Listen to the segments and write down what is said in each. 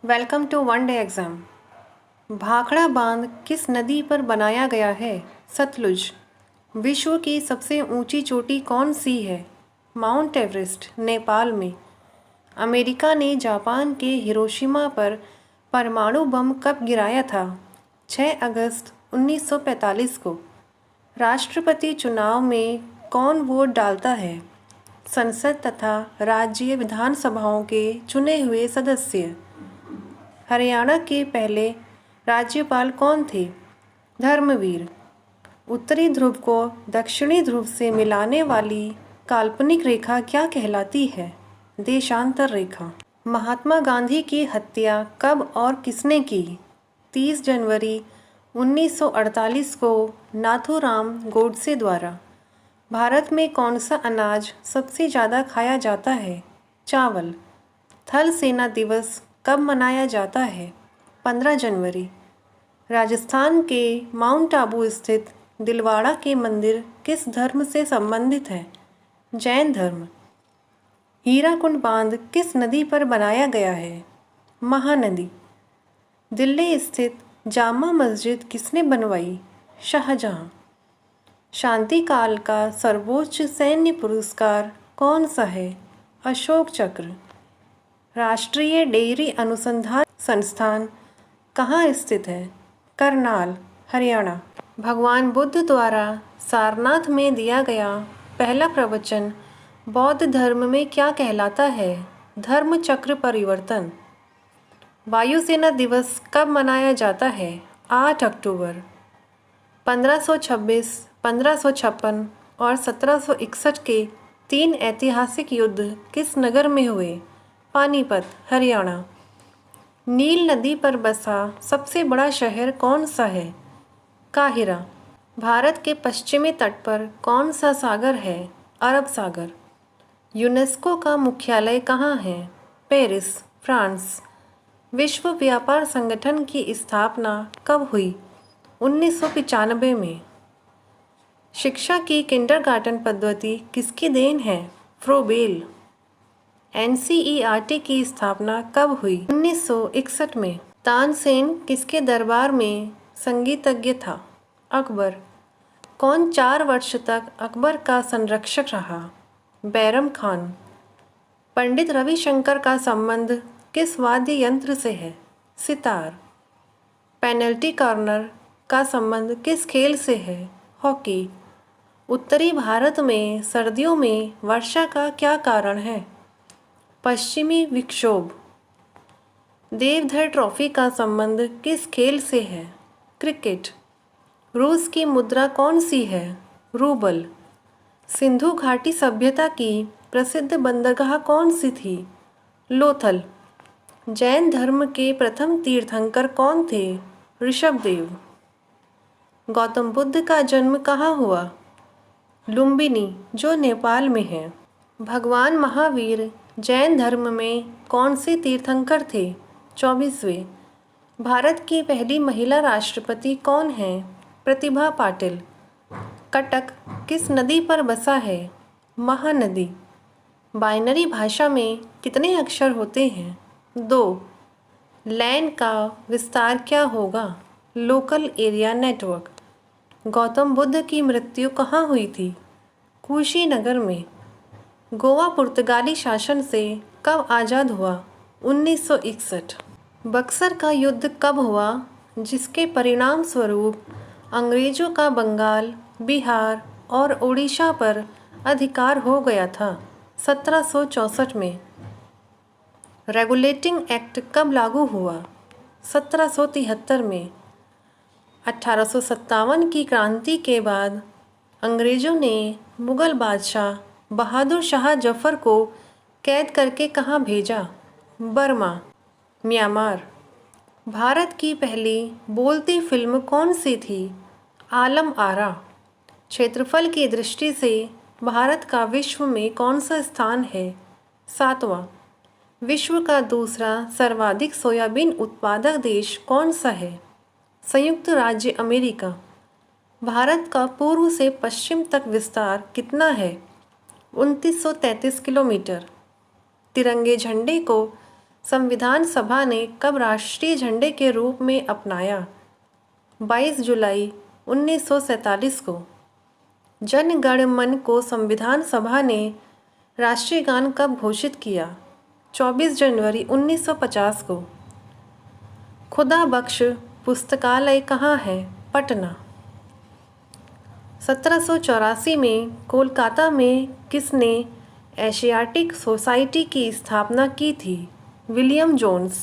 Welcome to one day exam. Bhakra बांध किस नदी पर बनाया गया है? सतलुज। विश्व की सबसे ऊंची चोटी कौन सी है? माउंट एवरेस्ट, नेपाल में। अमेरिका ने जापान के हिरोशिमा पर परमाणु बम कब गिराया था? 6 अगस्त 1945 को। राष्ट्रपति चुनाव में कौन वोट डालता है? संसद तथा राज्य विधानसभाओं के चुने हुए सदस्य। हरियाणा के पहले राज्यपाल कौन थे? धर्मवीर। उत्तरी ध्रुव को दक्षिणी ध्रुव से मिलाने वाली काल्पनिक रेखा क्या कहलाती है? देशांतर रेखा। महात्मा गांधी की हत्या कब और किसने की? 30 जनवरी 1948 को नाथूराम गोडसे द्वारा। भारत में कौन सा अनाज सबसे ज़्यादा खाया जाता है? चावल। थल सेना दिवस कब मनाया जाता है? 15 जनवरी। राजस्थान के माउंट आबू स्थित दिलवाड़ा के मंदिर किस धर्म से संबंधित है? जैन धर्म। हीराकुंड बांध किस नदी पर बनाया गया है? महानदी। दिल्ली स्थित जामा मस्जिद किसने बनवाई? शाहजहां। शांति काल का सर्वोच्च सैन्य पुरस्कार कौन सा है? अशोक चक्र। राष्ट्रीय डेयरी अनुसंधान संस्थान कहाँ स्थित है? करनाल, हरियाणा। भगवान बुद्ध द्वारा सारनाथ में दिया गया पहला प्रवचन बौद्ध धर्म में क्या कहलाता है? धर्म चक्र परिवर्तन। वायुसेना दिवस कब मनाया जाता है? 8 अक्टूबर। 1526, 1556 और 1761 के 3 ऐतिहासिक युद्ध किस नगर में हुए? पानीपत, हरियाणा। नील नदी पर बसा सबसे बड़ा शहर कौन सा है? काहिरा। भारत के पश्चिमी तट पर कौन सा सागर है? अरब सागर। यूनेस्को का मुख्यालय कहाँ है? Paris, France. विश्व व्यापार संगठन की स्थापना कब हुई? 1995 में। शिक्षा की किंडरगार्टन पद्धति किसकी देन है? फ्रोबेल। NCERT की स्थापना कब हुई? 1961 में। तानसेन किसके दरबार में संगीतज्ञ था? अकबर। कौन 4 वर्ष तक अकबर का संरक्षक रहा? बैरम खान। पंडित रविशंकर का संबंध किस वाद्य यंत्र से है? सितार। पेनल्टी कॉर्नर का संबंध किस खेल से है? हॉकी। उत्तरी भारत में सर्दियों में वर्षा का क्या कारण है? पश्चिमी विक्षोभ। देवधर ट्रॉफी का संबंध किस खेल से है? क्रिकेट। रूस की मुद्रा कौन सी है? रूबल। सिंधु घाटी सभ्यता की प्रसिद्ध बंदरगाह कौन सी थी? लोथल। जैन धर्म के प्रथम तीर्थंकर कौन थे? ऋषभदेव। गौतम बुद्ध का जन्म कहाँ हुआ? लुम्बिनी, जो नेपाल में है। भगवान महावीर जैन धर्म में कौन से तीर्थंकर थे? 24वें। भारत की पहली महिला राष्ट्रपति कौन है? प्रतिभा पाटिल। कटक किस नदी पर बसा है? महानदी। बाइनरी भाषा में कितने अक्षर होते हैं? 2। लैन का विस्तार क्या होगा? Local area network. Gautam Buddha की मृत्यु कहाँ हुई थी? कुशीनगर में। गोवा पुर्तगाली शासन से कब आज़ाद हुआ? 1961। बक्सर का युद्ध कब हुआ, जिसके परिणाम स्वरूप अंग्रेज़ों का बंगाल, बिहार और उड़ीसा पर अधिकार हो गया था? 1764 में। रेगुलेटिंग एक्ट कब लागू हुआ? 1773 में। 1857 की क्रांति के बाद अंग्रेज़ों ने मुग़ल बादशाह बहादुर शाह जफ़र को कैद करके कहाँ भेजा? Burma, Myanmar. भारत की पहली बोलती फिल्म कौन सी थी? आलम आरा। क्षेत्रफल की दृष्टि से भारत का विश्व में कौन सा स्थान है? 7वां। विश्व का दूसरा सर्वाधिक सोयाबीन उत्पादक देश कौन सा है? संयुक्त राज्य अमेरिका। भारत का पूर्व से पश्चिम तक विस्तार कितना है? 2933 किलोमीटर। तिरंगे झंडे को संविधान सभा ने कब राष्ट्रीय झंडे के रूप में अपनाया? 22 जुलाई 1947 को। जन गण मन को संविधान सभा ने राष्ट्रीय गान कब घोषित किया? 24 जनवरी 1950 को। खुदा बख्श पुस्तकालय कहाँ है? पटना। 1784 में कोलकाता में किसने एशियाटिक सोसाइटी की स्थापना की थी? William Jones.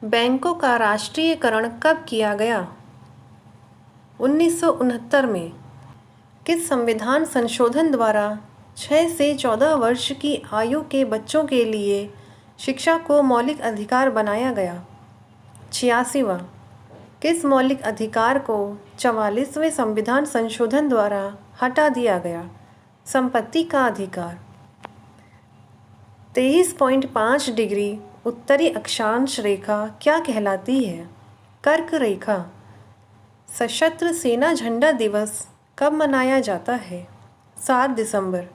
बैंकों का राष्ट्रीयकरण कब किया गया? 1969 में। किस संविधान संशोधन द्वारा 6 से 14 वर्ष की आयु के बच्चों के लिए शिक्षा को मौलिक अधिकार बनाया गया? 86वां। किस मौलिक अधिकार को 44वें संविधान संशोधन द्वारा हटा दिया गया? संपत्ति का अधिकार। 23.5 डिग्री उत्तरी अक्षांश रेखा क्या कहलाती है? कर्क रेखा। सशस्त्र सेना झंडा दिवस कब मनाया जाता है? 7 दिसंबर।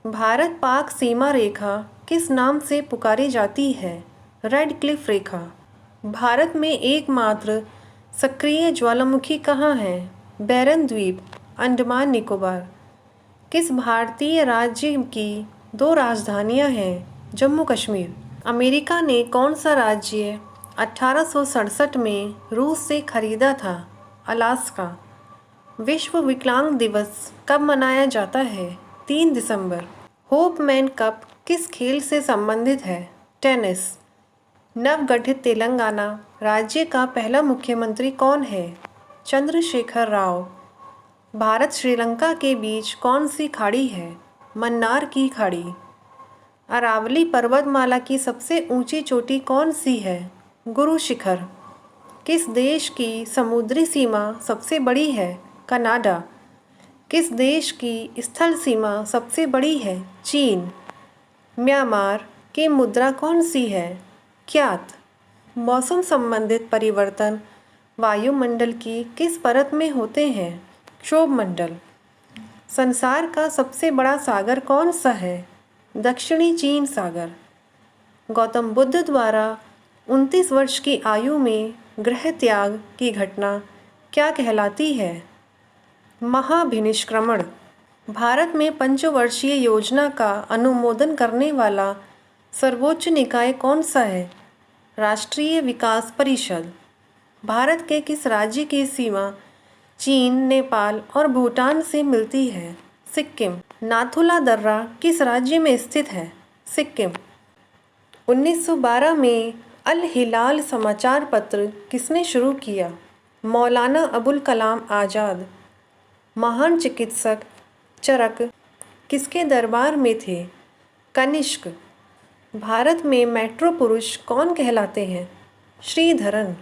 भारत पाक सीमा रेखा किस नाम से पुकारी जाती है? रेड क्लिफ रेखा। भारत में एकमात्र सक्रिय ज्वालामुखी कहाँ है? बैरन द्वीप, अंडमान निकोबार। किस भारतीय राज्य की 2 राजधानियाँ हैं? जम्मू कश्मीर। अमेरिका ने कौन सा राज्य 1867 में रूस से खरीदा था? अलास्का। विश्व विकलांग दिवस कब मनाया जाता है? 3 दिसंबर। होपमैन कप किस खेल से संबंधित है? टेनिस। नवगठित तेलंगाना राज्य का पहला मुख्यमंत्री कौन है? चंद्रशेखर राव। भारत श्रीलंका के बीच कौन सी खाड़ी है? मन्नार की खाड़ी। अरावली पर्वतमाला की सबसे ऊंची चोटी कौन सी है? गुरु शिखर। किस देश की समुद्री सीमा सबसे बड़ी है? कनाडा। किस देश की स्थल सीमा सबसे बड़ी है? चीन। म्यांमार की मुद्रा कौन सी है? क्यात। मौसम संबंधित परिवर्तन वायुमंडल की किस परत में होते हैं? क्षोभमंडल। संसार का सबसे बड़ा सागर कौन सा है? दक्षिणी चीन सागर। गौतम बुद्ध द्वारा 29 वर्ष की आयु में गृह त्याग की घटना क्या कहलाती है? महाभिनिष्क्रमण। भारत में पंचवर्षीय योजना का अनुमोदन करने वाला सर्वोच्च निकाय कौन सा है? राष्ट्रीय विकास परिषद। भारत के किस राज्य की सीमा चीन, नेपाल और भूटान से मिलती है? सिक्किम। नाथुला दर्रा किस राज्य में स्थित है? सिक्किम। 1912 में अल हिलाल समाचार पत्र किसने शुरू किया? मौलाना अबुल कलाम आज़ाद। महान चिकित्सक चरक किसके दरबार में थे? कनिष्क। भारत में मेट्रो पुरुष कौन कहलाते हैं? श्रीधरन।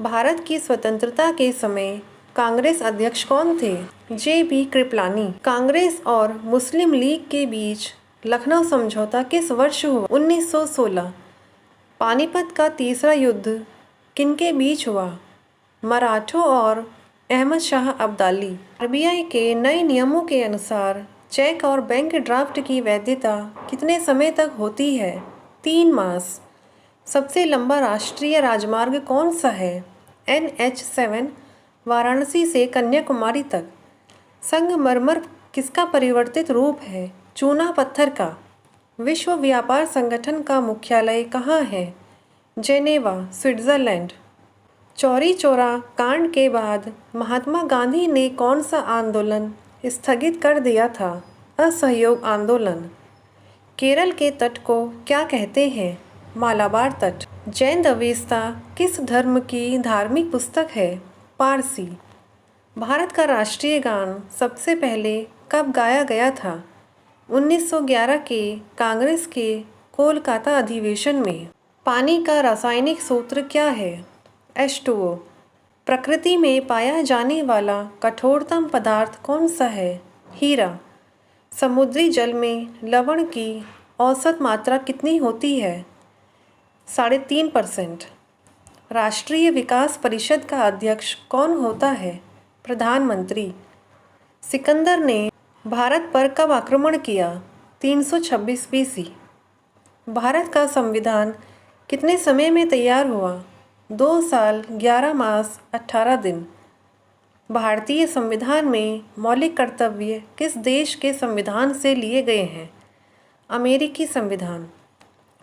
भारत की स्वतंत्रता के समय कांग्रेस अध्यक्ष कौन थे? जे.बी. कृपलानी। कांग्रेस और मुस्लिम लीग के बीच लखनऊ समझौता किस वर्ष हुआ? 1916। पानीपत का तीसरा युद्ध किनके बीच हुआ? मराठों और अहमद शाह अब्दाली। आरबीआई के नए नियमों के अनुसार चेक और बैंक ड्राफ्ट की वैधता कितने समय तक होती है? 3 मास। सबसे लंबा राष्ट्रीय राजमार्ग कौन सा है? NH7 वाराणसी से कन्याकुमारी तक। संगमरमर किसका परिवर्तित रूप है? चूना पत्थर का। विश्व व्यापार संगठन का मुख्यालय कहाँ है? Geneva, Switzerland. चौरी चौरा कांड के बाद महात्मा गांधी ने कौन सा आंदोलन स्थगित कर दिया था? असहयोग आंदोलन। केरल के तट को क्या कहते हैं? मालाबार तट। जैन अवेस्ता किस धर्म की धार्मिक पुस्तक है? पारसी। भारत का राष्ट्रीय गान सबसे पहले कब गाया गया था? 1911 के कांग्रेस के कोलकाता अधिवेशन में। पानी का रासायनिक सूत्र क्या है? H2O। प्रकृति में पाया जाने वाला कठोरतम पदार्थ कौन सा है? हीरा। समुद्री जल में लवण की औसत मात्रा कितनी होती है? 3.5%। राष्ट्रीय विकास परिषद का अध्यक्ष कौन होता है? प्रधानमंत्री। सिकंदर ने भारत पर कब आक्रमण किया? 326 BC। भारत का संविधान कितने समय में तैयार हुआ? 2 साल 11 मास 18 दिन। भारतीय संविधान में मौलिक कर्तव्य किस देश के संविधान से लिए गए हैं? अमेरिकी संविधान।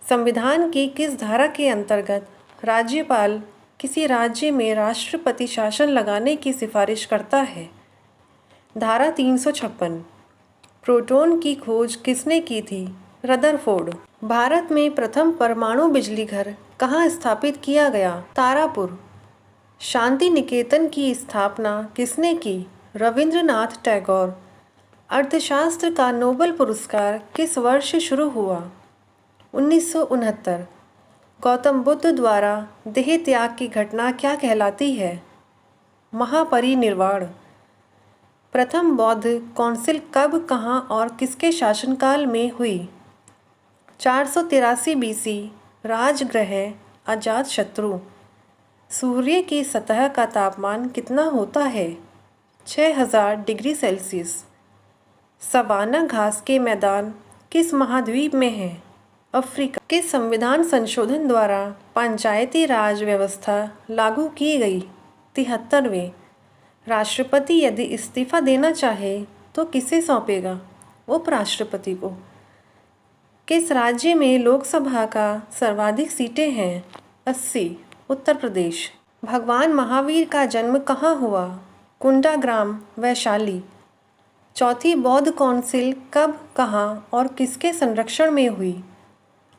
संविधान की किस धारा के अंतर्गत राज्यपाल किसी राज्य में राष्ट्रपति शासन लगाने की सिफारिश करता है? धारा 356। प्रोटॉन की खोज किसने की थी? रदरफोर्ड। भारत में प्रथम परमाणु बिजली घर कहाँ स्थापित किया गया? तारापुर। शांति निकेतन की स्थापना किसने की? रविंद्रनाथ टैगोर। अर्थशास्त्र का नोबेल पुरस्कार किस वर्ष शुरू हुआ? 1969। गौतम बुद्ध द्वारा देह त्याग की घटना क्या कहलाती है? महापरिनिर्वाण। प्रथम बौद्ध कौंसिल कब, कहाँ और किसके शासनकाल में हुई? 483 BC। राजगृह अजातशत्रु। सूर्य की सतह का तापमान कितना होता है? 6000 डिग्री सेल्सियस। सवाना घास के मैदान किस महाद्वीप में है? अफ्रीका। किस संविधान संशोधन द्वारा पंचायती राज व्यवस्था लागू की गई? 73वें। राष्ट्रपति यदि इस्तीफा देना चाहे तो किसे सौंपेगा? उपराष्ट्रपति को। किस राज्य में लोकसभा का सर्वाधिक सीटें हैं? 80। उत्तर प्रदेश। भगवान महावीर का जन्म कहाँ हुआ? कुंडाग्राम, वैशाली। चौथी बौद्ध कौंसिल कब, कहाँ और किसके संरक्षण में हुई?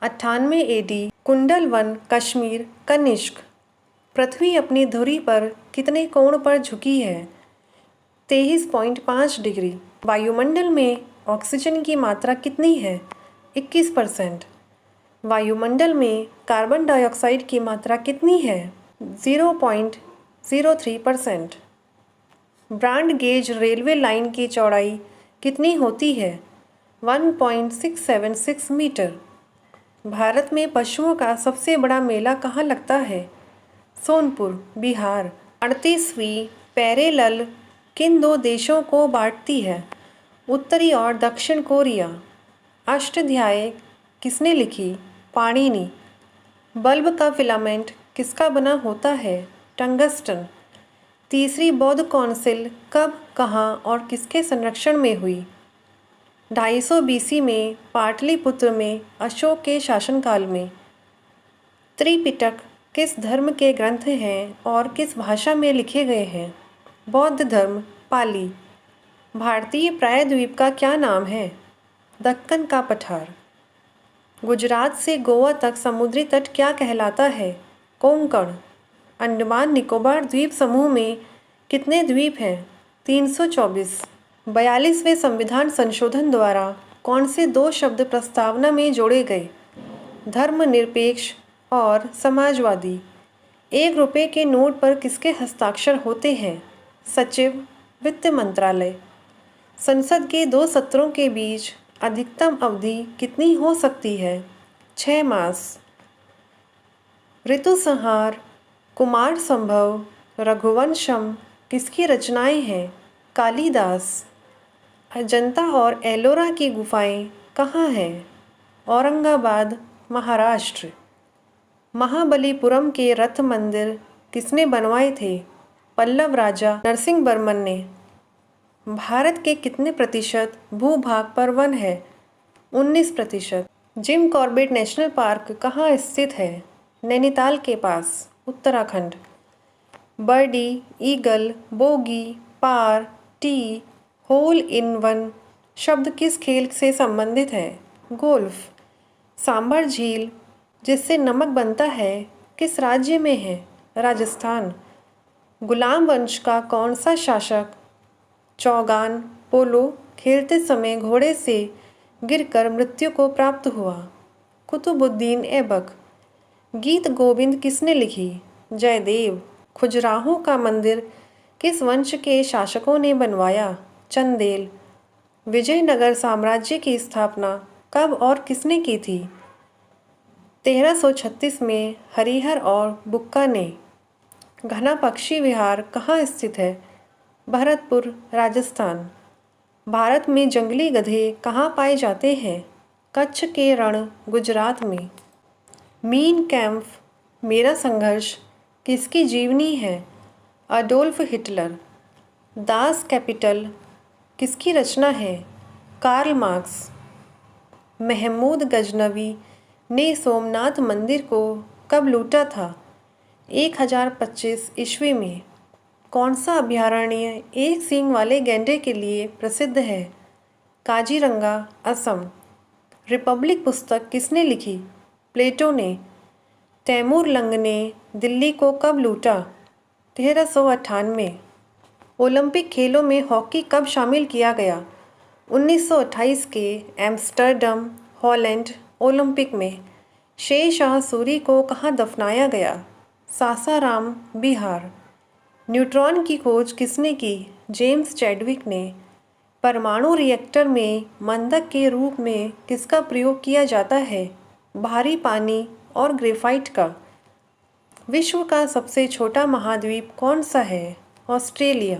98 AD। कुंडलवन, कश्मीर, कनिष्क। पृथ्वी अपनी धुरी पर कितने कोण पर झुकी है? 23.5 डिग्री। वायुमंडल में ऑक्सीजन की मात्रा कितनी है? 21%। वायुमंडल में कार्बन डाइऑक्साइड की मात्रा कितनी है? 0.03%। ब्रॉड गेज रेलवे लाइन की चौड़ाई कितनी होती है? 1.676 मीटर। भारत में पशुओं का सबसे बड़ा मेला कहाँ लगता है? सोनपुर, बिहार। 38वीं पैरेलल किन 2 देशों को बांटती है? उत्तरी और दक्षिण कोरिया। अष्टाध्यायी किसने लिखी? पाणिनि। बल्ब का फिलामेंट किसका बना होता है? टंगस्टन। तीसरी बौद्ध कौंसिल कब, कहाँ और किसके संरक्षण में हुई? 250 BC में पाटलिपुत्र में अशोक के शासनकाल में। त्रिपिटक किस धर्म के ग्रंथ हैं और किस भाषा में लिखे गए हैं? बौद्ध धर्म, पाली। भारतीय प्रायद्वीप का क्या नाम है? दक्कन का पठार। गुजरात से गोवा तक समुद्री तट क्या कहलाता है? कोंकण। अंडमान निकोबार द्वीप समूह में कितने द्वीप हैं? 324। 42वें संविधान संशोधन द्वारा कौन से 2 शब्द प्रस्तावना में जोड़े गए? धर्मनिरपेक्ष और समाजवादी। 1 रुपये के नोट पर किसके हस्ताक्षर होते हैं? सचिव, वित्त मंत्रालय। संसद के 2 सत्रों के बीच अधिकतम अवधि कितनी हो सकती है? 6 मास। ऋतुसंहार, कुमार संभव, रघुवंशम किसकी रचनाएं हैं? कालिदास। अजंता और एलोरा की गुफाएं कहाँ हैं? औरंगाबाद, महाराष्ट्र। महाबलीपुरम के रथ मंदिर किसने बनवाए थे? पल्लव राजा नरसिंहवर्मन ने। भारत के कितने प्रतिशत भूभाग पर वन है? 19%। जिम कॉर्बेट नेशनल पार्क कहाँ स्थित है? नैनीताल के पास, Uttarakhand. Birdie, eagle, bogey, par, tee, hole in one शब्द किस खेल से संबंधित है? गोल्फ। सांभर झील जिससे नमक बनता है किस राज्य में है? राजस्थान। गुलाम वंश का कौन सा शासक चौगान पोलो खेलते समय घोड़े से गिरकर मृत्यु को प्राप्त हुआ? कुतुबुद्दीन ऐबक। गीत गोविंद किसने लिखी? जयदेव। खजुराहो का मंदिर किस वंश के शासकों ने बनवाया? चंदेल। विजयनगर साम्राज्य की स्थापना कब और किसने की थी? 1336 में हरिहर और बुक्का ने। घना पक्षी विहार कहाँ स्थित है? भरतपुर, राजस्थान। भारत में जंगली गधे कहाँ पाए जाते हैं? कच्छ के रण, गुजरात में। मीन कैम्प मेरा संघर्ष किसकी जीवनी है? Adolf Hitler. दास कैपिटल किसकी रचना है? Karl Marx. महमूद गजनवी ने सोमनाथ मंदिर को कब लूटा था? 1025 ईस्वी में। कौन सा अभयारण्य एक सींग वाले गैंडे के लिए प्रसिद्ध है? काजीरंगा, असम। रिपब्लिक पुस्तक किसने लिखी? प्लेटो ने। तैमूर लंग ने दिल्ली को कब लूटा? 1398। ओलंपिक खेलों में हॉकी कब शामिल किया गया? 1928 के एम्स्टर्डम, हॉलैंड ओलंपिक में। शेरशाह सूरी को कहाँ दफनाया गया? सासाराम, बिहार। न्यूट्रॉन की खोज किसने की? जेम्स चैडविक ने। परमाणु रिएक्टर में मंदक के रूप में किसका प्रयोग किया जाता है? भारी पानी और ग्रेफाइट का। विश्व का सबसे छोटा महाद्वीप कौन सा है? ऑस्ट्रेलिया।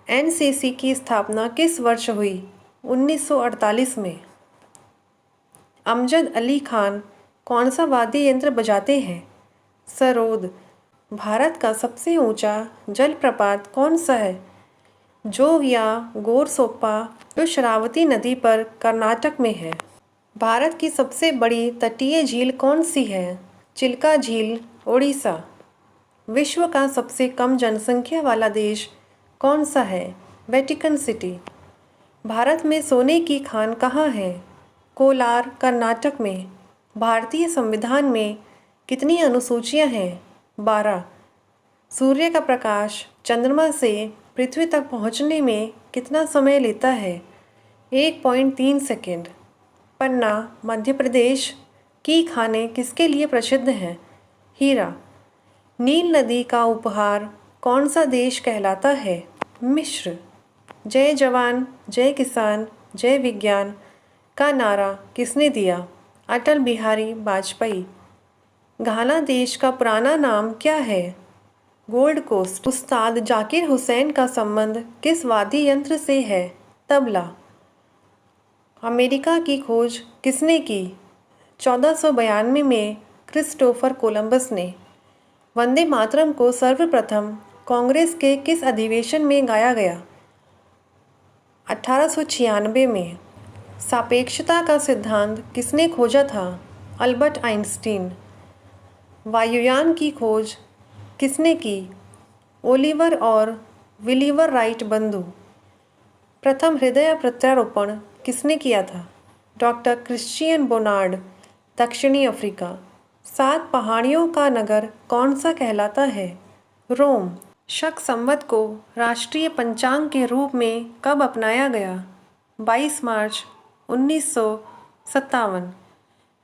एनसीसी की स्थापना किस वर्ष हुई? 1948 में। अमजद अली खान कौन सा वाद्य यंत्र बजाते हैं? सरोद। भारत का सबसे ऊंचा जलप्रपात कौन सा है? जोग या गोरसोप्पा, जो शरावती नदी पर कर्नाटक में है। भारत की सबसे बड़ी तटीय झील कौन सी है? चिल्का झील, ओडिशा। विश्व का सबसे कम जनसंख्या वाला देश कौन सा है? Vatican city. भारत में सोने की खान कहाँ है? कोलार, कर्नाटक में। भारतीय संविधान में कितनी अनुसूचियाँ हैं? 12। सूर्य का प्रकाश चंद्रमा से पृथ्वी तक पहुंचने में कितना समय लेता है? 1.3 सेकेंड। पन्ना, मध्य प्रदेश की खानें किसके लिए प्रसिद्ध हैं? हीरा। नील नदी का उपहार कौन सा देश कहलाता है? मिस्र। जय जवान जय किसान जय विज्ञान का नारा किसने दिया? अटल बिहारी वाजपेयी। घाना देश का पुराना नाम क्या है? Gold Coast. उस्ताद जाकिर हुसैन का संबंध किस वाद्य यंत्र से है? तबला। अमेरिका की खोज किसने की? 1492 में क्रिस्टोफर कोलंबस ने। वंदे मातरम को सर्वप्रथम कांग्रेस के किस अधिवेशन में गाया गया? 1896 में। सापेक्षता का सिद्धांत किसने खोजा था? Albert Einstein. वायुयान की खोज किसने की? ओलिवर और विलिवर राइट बंधु। प्रथम हृदय प्रत्यारोपण किसने किया था? डॉक्टर क्रिश्चियन बोनार्ड, दक्षिणी अफ्रीका। 7 पहाड़ियों का नगर कौन सा कहलाता है? रोम। शक संवत को राष्ट्रीय पंचांग के रूप में कब अपनाया गया? 22 मार्च 1957।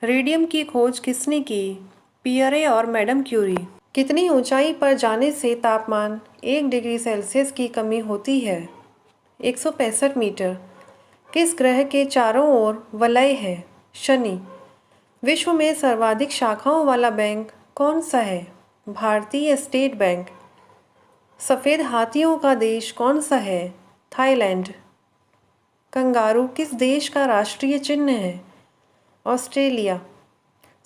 रेडियम की खोज किसने की? पियरे और मैडम क्यूरी। कितनी ऊंचाई पर जाने से तापमान 1 डिग्री सेल्सियस की कमी होती है? 165 मीटर। किस ग्रह के चारों ओर वलय है? शनि। विश्व में सर्वाधिक शाखाओं वाला बैंक कौन सा है? भारतीय स्टेट बैंक। सफ़ेद हाथियों का देश कौन सा है? थाईलैंड। कंगारू किस देश का राष्ट्रीय चिन्ह है? ऑस्ट्रेलिया।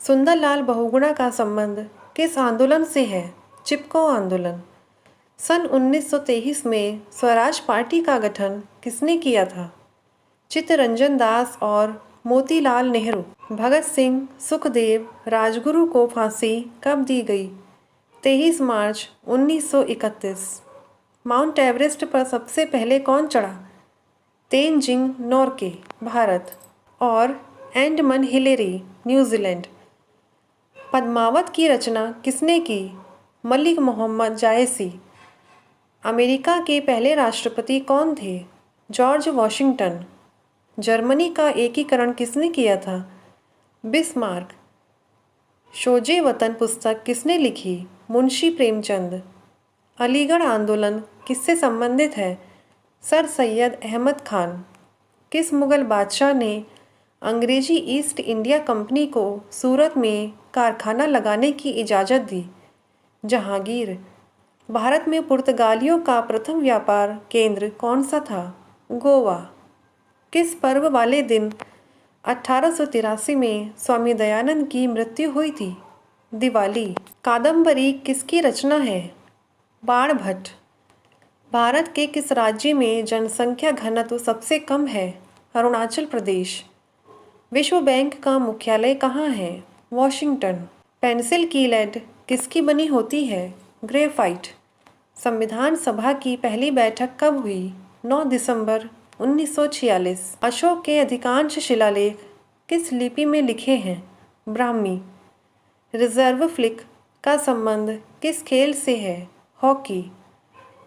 सुंदरलाल बहुगुणा का संबंध किस आंदोलन से है? चिपको आंदोलन। सन 1923 में स्वराज पार्टी का गठन किसने किया था? चित्तरंजन दास और मोतीलाल नेहरू। भगत सिंह, सुखदेव, राजगुरु को फांसी कब दी गई? 23 मार्च 1931। माउंट एवरेस्ट पर सबसे पहले कौन चढ़ा? तेनजिंग नोर्के, भारत। और एडमंड हिलेरी, न्यूजीलैंड। पद्मावत की रचना किसने की? मलिक मोहम्मद जायसी। अमेरिका के पहले राष्ट्रपति कौन थे? George Washington. जर्मनी का एकीकरण किसने किया था? बिस्मार्क। शोजे वतन पुस्तक किसने लिखी? मुंशी प्रेमचंद। अलीगढ़ आंदोलन किससे संबंधित है? सर सैयद अहमद खान। किस मुग़ल बादशाह ने अंग्रेजी ईस्ट इंडिया कंपनी को सूरत में कारखाना लगाने की इजाज़त दी? जहांगीर। भारत में पुर्तगालियों का प्रथम व्यापार केंद्र कौन सा था? गोवा। किस पर्व वाले दिन 1883 में स्वामी दयानंद की मृत्यु हुई थी? दिवाली। कादम्बरी किसकी रचना है? बाणभट्ट। भारत के किस राज्य में जनसंख्या घनत्व सबसे कम है? अरुणाचल प्रदेश। विश्व बैंक का मुख्यालय कहाँ है? वॉशिंगटन। पेंसिल की लेड किसकी बनी होती है? ग्रेफाइट। संविधान सभा की पहली बैठक कब हुई? 9 दिसंबर 1946। अशोक के अधिकांश शिलालेख किस लिपि में लिखे हैं? ब्राह्मी। रिजर्व फ्लिक का संबंध किस खेल से है? हॉकी।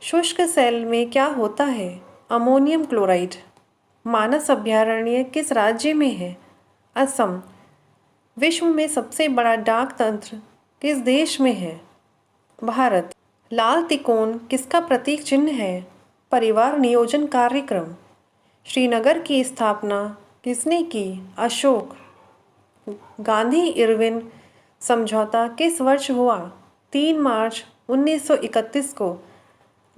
शुष्क सेल में क्या होता है? Ammonium chloride. मानस अभयारण्य किस राज्य में है? असम। विश्व में सबसे बड़ा डाक तंत्र किस देश में है? भारत। लाल तिकोन किसका प्रतीक चिन्ह है? परिवार नियोजन कार्यक्रम। श्रीनगर की स्थापना किसने की? अशोक। गांधी इरविन समझौता किस वर्ष हुआ? 3 मार्च 1931 को।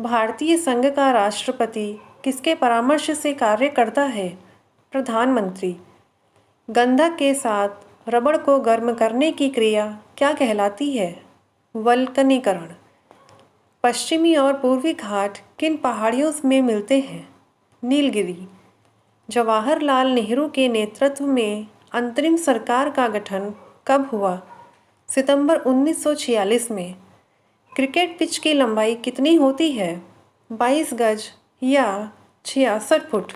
भारतीय संघ का राष्ट्रपति किसके परामर्श से कार्य करता है? प्रधानमंत्री। गंधक के साथ रबड़ को गर्म करने की क्रिया क्या कहलाती है? वल्कनीकरण। पश्चिमी और पूर्वी घाट किन पहाड़ियों में मिलते हैं? नीलगिरी। जवाहरलाल नेहरू के नेतृत्व में अंतरिम सरकार का गठन कब हुआ? सितंबर 1946 में। क्रिकेट पिच की लंबाई कितनी होती है? 22 गज या 66 फुट।